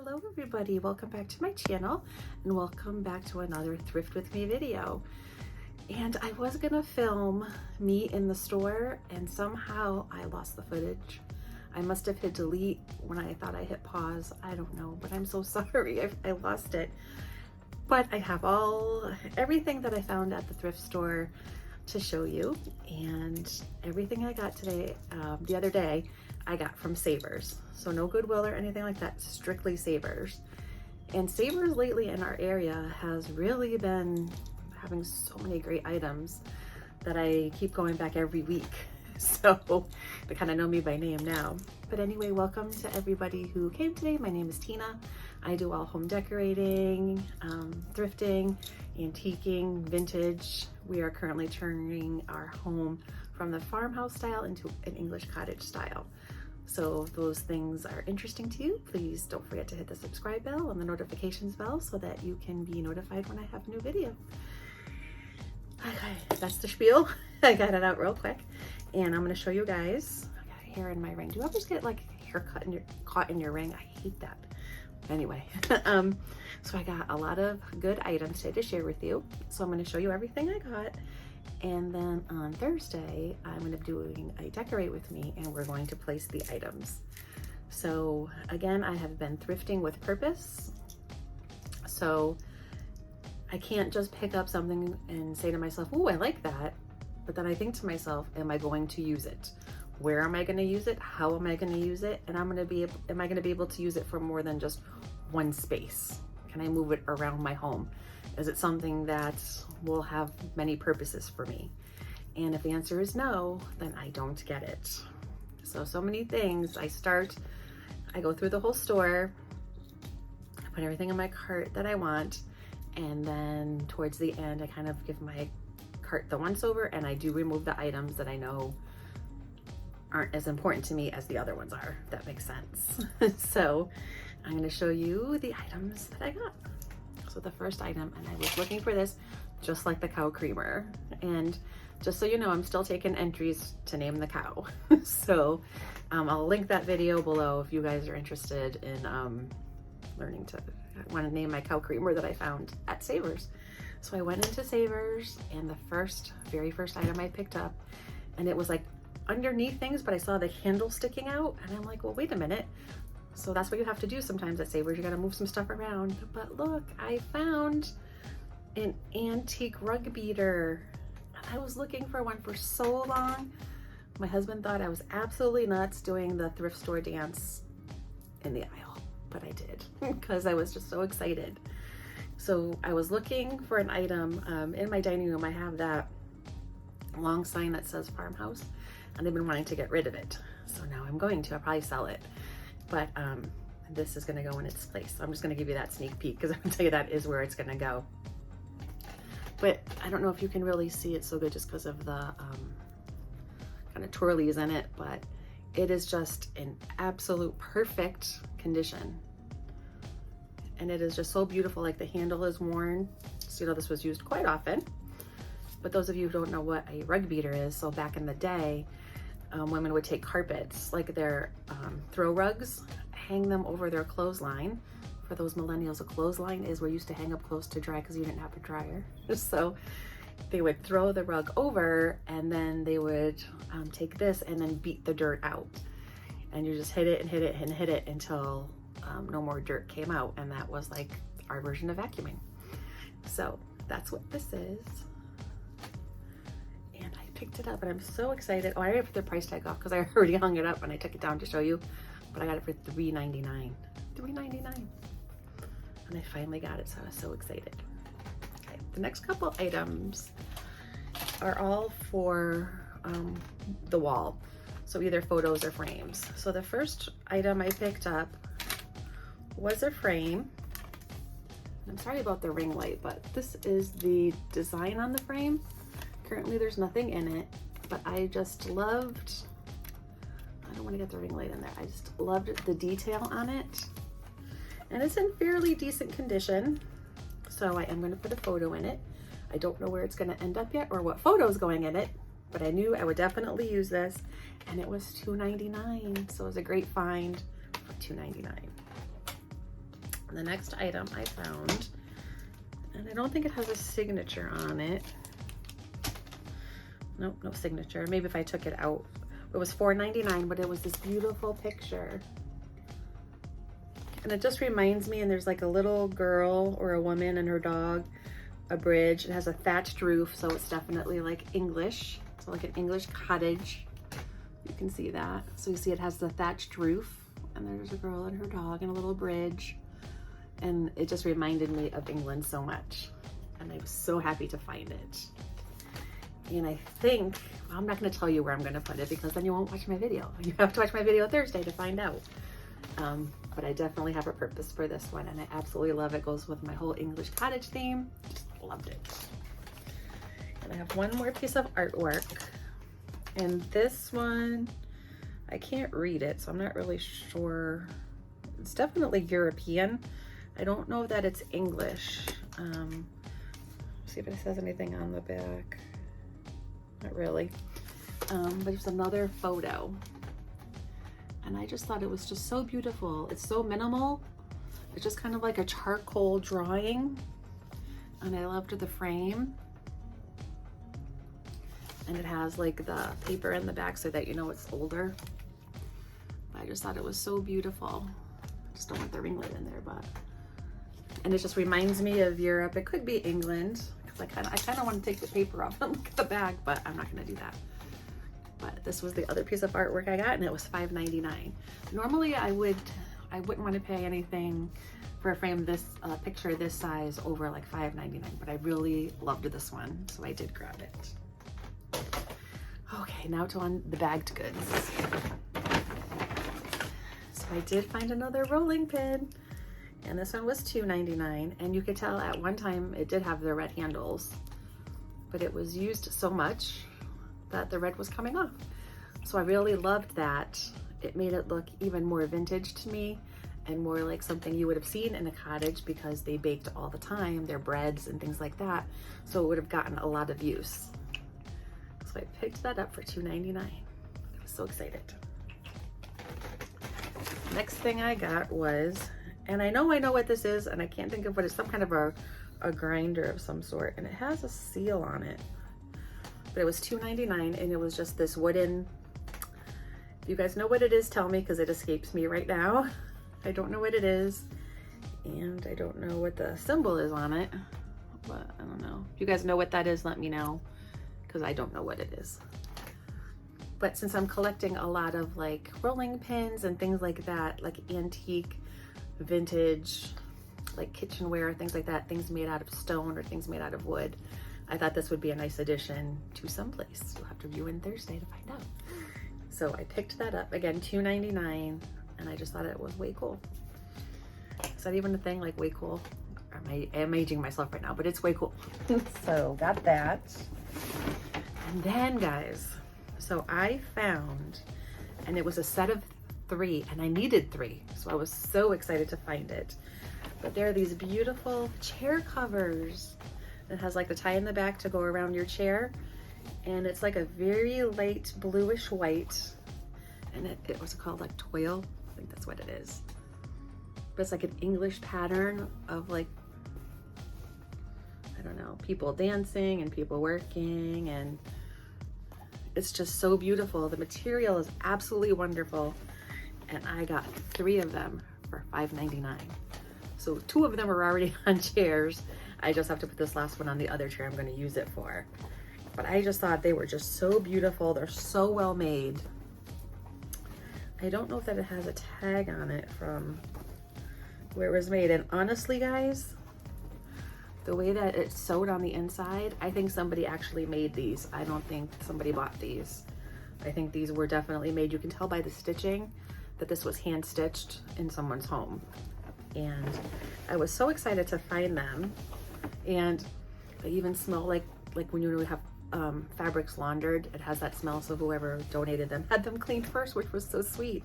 Hello everybody, welcome back to my channel and welcome back to another Thrift with me video. And I was gonna film me in the store and somehow I lost the footage. I must have hit delete when I thought I hit pause. I don't know, but I'm so sorry I lost it. But I have everything that I found at the thrift store to show you, and everything I got today, the other day, I got from Savers. So no Goodwill or anything like that, strictly Savers. And Savers lately in our area has really been having so many great items that I keep going back every week. So they kind of know me by name now. But anyway, welcome to everybody who came today. My name is Tina. I do all home decorating, thrifting, antiquing, vintage. We are currently turning our home from the farmhouse style into an English cottage style. So if those things are interesting to you, please don't forget to hit the subscribe bell and the notifications bell so that you can be notified when I have a new video. Okay, that's the spiel. I got it out real quick. And I'm gonna show you guys. I got hair in my ring. Do you ever get like hair caught in your ring? I hate that. Anyway, so I got a lot of good items today to share with you. So I'm gonna show you everything I got. And then on Thursday, I'm gonna be doing a decorate with me and we're going to place the items. So again, I have been thrifting with purpose. So I can't just pick up something and say to myself, oh, I like that. But then I think to myself, am I going to use it? Where am I gonna use it? How am I gonna use it? And am I gonna be able to use it for more than just one space? Can I move it around my home? Is it something that will have many purposes for me? And if the answer is no, then I don't get it. So many things. I go through the whole store, I put everything in my cart that I want, and then towards the end, I kind of give my cart the once over and I do remove the items that I know aren't as important to me as the other ones are, if that makes sense. So I'm gonna show you the items that I got. So the first item, and I was looking for this just like the cow creamer. And just so you know, I'm still taking entries to name the cow. So I'll link that video below if you guys are interested in I want to name my cow creamer that I found at Savers. So I went into Savers and the very first item I picked up, and it was like underneath things, but I saw the handle sticking out and I'm like, well, wait a minute. So that's what you have to do sometimes at Savers. You got to move some stuff around. But look, I found an antique rug beater. I was looking for one for so long. My husband thought I was absolutely nuts doing the thrift store dance in the aisle, but I did because I was just so excited. So I was looking for an item in my dining room. I have that long sign that says farmhouse and I've been wanting to get rid of it. So now I'll probably sell it. But this is gonna go in its place. So I'm just gonna give you that sneak peek because I'm gonna tell you that is where it's gonna go. But I don't know if you can really see it so good just because of the kind of twirlies in it, but it is just in absolute perfect condition. And it is just so beautiful. Like the handle is worn. So you know this was used quite often. But those of you who don't know what a rug beater is, so back in the day, women would take carpets, like their throw rugs, hang them over their clothesline. For those millennials, a clothesline is where you used to hang up clothes to dry because you didn't have a dryer. So they would throw the rug over and then they would take this and then beat the dirt out. And you just hit it and hit it and hit it until no more dirt came out. And that was like our version of vacuuming. So that's what this is. Picked it up and I'm so excited. Oh, I already put the price tag off because I already hung it up and I took it down to show you, but I got it for $3.99. $3.99. And I finally got it, so I was so excited. Okay, the next couple items are all for the wall. So either photos or frames. So the first item I picked up was a frame. I'm sorry about the ring light, but this is the design on the frame. Currently there's nothing in it, but I just loved, I don't want to get the ring light in there. I just loved the detail on it. And it's in fairly decent condition. So I am going to put a photo in it. I don't know where it's going to end up yet or what photo is going in it, but I knew I would definitely use this. And it was $2.99. So it was a great find for $2.99. And the next item I found, and I don't think it has a signature on it. Nope, no signature. Maybe if I took it out. It was $4.99, but it was this beautiful picture. And it just reminds me, and there's like a little girl or a woman and her dog, a bridge. It has a thatched roof, so it's definitely like English. So like an English cottage. You can see that. So you see it has the thatched roof, and there's a girl and her dog and a little bridge. And it just reminded me of England so much. And I was so happy to find it. And I think, well, I'm not gonna tell you where I'm gonna put it because then you won't watch my video. You have to watch my video Thursday to find out. But I definitely have a purpose for this one, and I absolutely love it. It goes with my whole English cottage theme. Just loved it. And I have one more piece of artwork. And this one, I can't read it, so I'm not really sure. It's definitely European. I don't know that it's English. See if it says anything on the back. Not really. But it's another photo. And I just thought it was just so beautiful. It's so minimal. It's just kind of like a charcoal drawing. And I loved the frame. And it has like the paper in the back so that you know it's older. But I just thought it was so beautiful. I just don't want the ringlet in there, but. And it just reminds me of Europe. It could be England, because I kind of want to take the paper off and look at the back, but I'm not going to do that. But this was the other piece of artwork I got, and it was $5.99. Normally I wouldn't want to pay anything for a frame this picture this size over like $5.99, but I really loved this one, so I did grab it. Okay, now to on the bagged goods. So I did find another rolling pin, and this one was $2.99, and you could tell at one time it did have the red handles, but it was used so much that the red was coming off. So I really loved that. It made it look even more vintage to me and more like something you would have seen in a cottage because they baked all the time, their breads and things like that. So it would have gotten a lot of use. So I picked that up for $2.99. I was so excited. Next thing I got was, and I know what this is, and I can't think of what it's, some kind of a grinder of some sort, and it has a seal on it. But it was $2.99, and it was just this wooden, if you guys know what it is, tell me, because it escapes me right now. I don't know what it is, and I don't know what the symbol is on it, but I don't know. If you guys know what that is, let me know, because I don't know what it is. But since I'm collecting a lot of like rolling pins and things like that, like antique, vintage, like kitchenware, things like that, things made out of stone or things made out of wood, I thought this would be a nice addition to someplace. You'll have to view in Thursday to find out. So I picked that up, again, $2.99, and I just thought it was way cool. Is that even a thing, like way cool? I'm aging myself right now, but it's way cool. So got that. And then guys, so I found, and it was a set of 3, and I needed 3. So I was so excited to find it. But there are these beautiful chair covers. It has like the tie in the back to go around your chair, and it's like a very light bluish white, and it was called like twill. I think that's what it is. But it's like an English pattern of like, I don't know, people dancing and people working, and it's just so beautiful. The material is absolutely wonderful, and I got 3 of them for $5.99. So 2 of them are already on chairs. I just have to put this last one on the other chair I'm going to use it for. But I just thought they were just so beautiful. They're so well made. I don't know if that it has a tag on it from where it was made. And honestly, guys, the way that it's sewed on the inside, I think somebody actually made these. I don't think somebody bought these. I think these were definitely made. You can tell by the stitching that this was hand stitched in someone's home. And I was so excited to find them. And they even smell like when you would have fabrics laundered, it has that smell. So whoever donated them had them cleaned first, which was so sweet.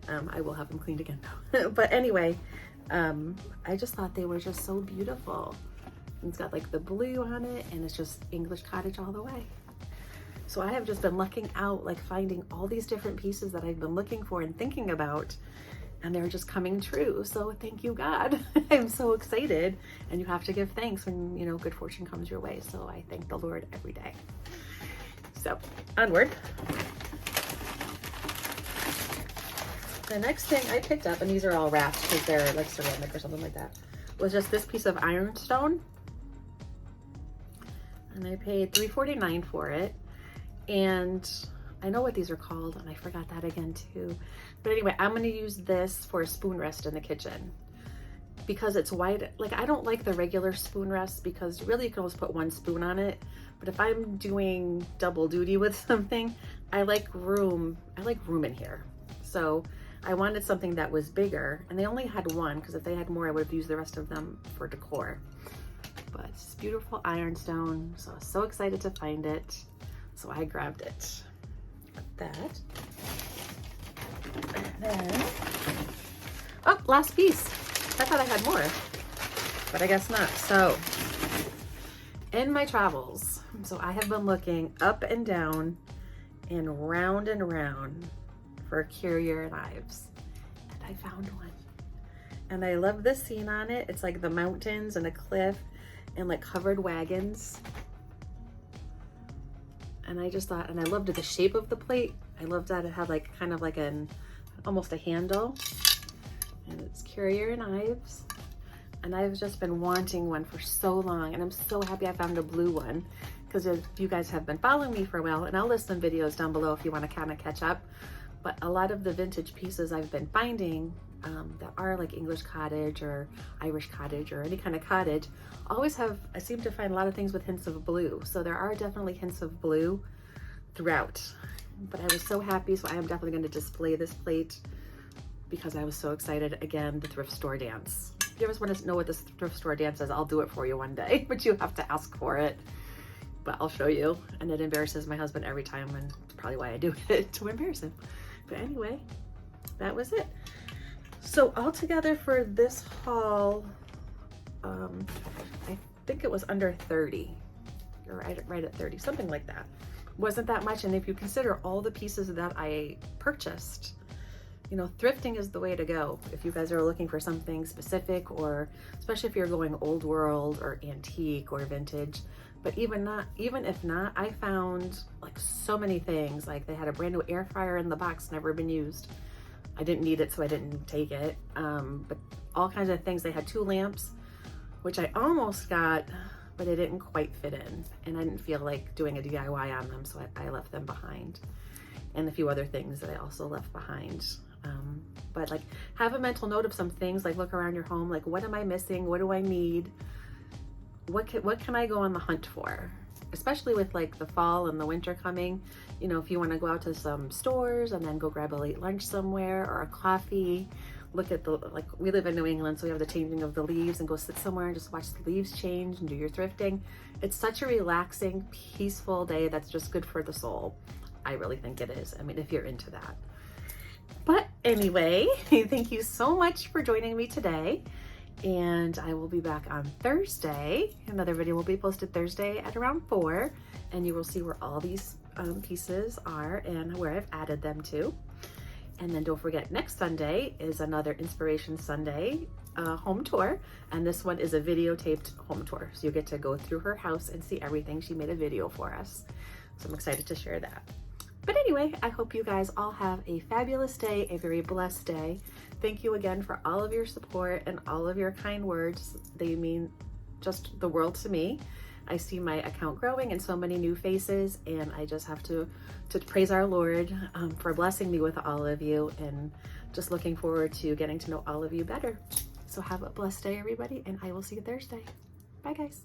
I will have them cleaned again though. But anyway, I just thought they were just so beautiful. It's got like the blue on it, and it's just English cottage all the way. So I have just been lucking out, like finding all these different pieces that I've been looking for and thinking about. and they're just coming true. So thank you, God. I'm so excited, and you have to give thanks when, you know, good fortune comes your way. So I thank the Lord every day. So onward. The next thing I picked up, and these are all wrapped because they're like ceramic or something like that, was just this piece of ironstone. And I paid $3.49 for it. And I know what these are called, and I forgot that again too. But anyway, I'm gonna use this for a spoon rest in the kitchen because it's wide. Like, I don't like the regular spoon rest because really you can always put one spoon on it. But if I'm doing double duty with something, I like room in here. So I wanted something that was bigger, and they only had one because if they had more, I would have used the rest of them for decor. But it's beautiful ironstone, so I was so excited to find it. So I grabbed it. Got that. And then, oh, last piece. I thought I had more, but I guess not. So in my travels, so I have been looking up and down and round for carrier knives, and I found one. And I love this scene on it. It's like the mountains and a cliff and like covered wagons. And I just thought, and I loved the shape of the plate. I loved that it had like kind of like almost a handle, and it's carrier knives. And I've just been wanting one for so long, and I'm so happy I found a blue one, because if you guys have been following me for a while, and I'll list some videos down below if you want to kind of catch up, but a lot of the vintage pieces I've been finding that are like English cottage or Irish cottage or any kind of cottage always have, I seem to find a lot of things with hints of blue. So there are definitely hints of blue throughout. But I was so happy, so I am definitely going to display this plate because I was so excited. Again, the thrift store dance. If you ever want to know what this thrift store dance is, I'll do it for you one day, but you have to ask for it. But I'll show you, and it embarrasses my husband every time, and it's probably why I do it, to embarrass him. But anyway, that was it. So altogether for this haul, I think it was under 30, or right at 30, something like that. Wasn't that much, and if you consider all the pieces that I purchased, you know, thrifting is the way to go if you guys are looking for something specific, or especially if you're going old world or antique or vintage. But even if not, I found like so many things. Like they had a brand new air fryer in the box, never been used. I didn't need it, so I didn't take it. But all kinds of things. They had 2 lamps, which I almost got, but it didn't quite fit in. And I didn't feel like doing a DIY on them, so I left them behind. And a few other things that I also left behind. But like, have a mental note of some things, like look around your home, like what am I missing? What do I need? What can I go on the hunt for? Especially with like the fall and the winter coming, you know, if you want to go out to some stores and then go grab a late lunch somewhere or a coffee, look at like we live in New England, so we have the changing of the leaves, and go sit somewhere and just watch the leaves change and do your thrifting. It's such a relaxing, peaceful day that's just good for the soul. I really think it is. I mean, if you're into that. But anyway, thank you so much for joining me today. And I will be back on Thursday. Another video will be posted Thursday at around 4, and you will see where all these pieces are and where I've added them to. And then don't forget, next Sunday is another Inspiration Sunday home tour, and this one is a videotaped home tour. So you get to go through her house and see everything. She made a video for us. So I'm excited to share that. But anyway, I hope you guys all have a fabulous day, a very blessed day. Thank you again for all of your support and all of your kind words. They mean just the world to me. I see my account growing and so many new faces, and I just have to praise our Lord for blessing me with all of you, and just looking forward to getting to know all of you better. So have a blessed day, everybody, and I will see you Thursday. Bye, guys.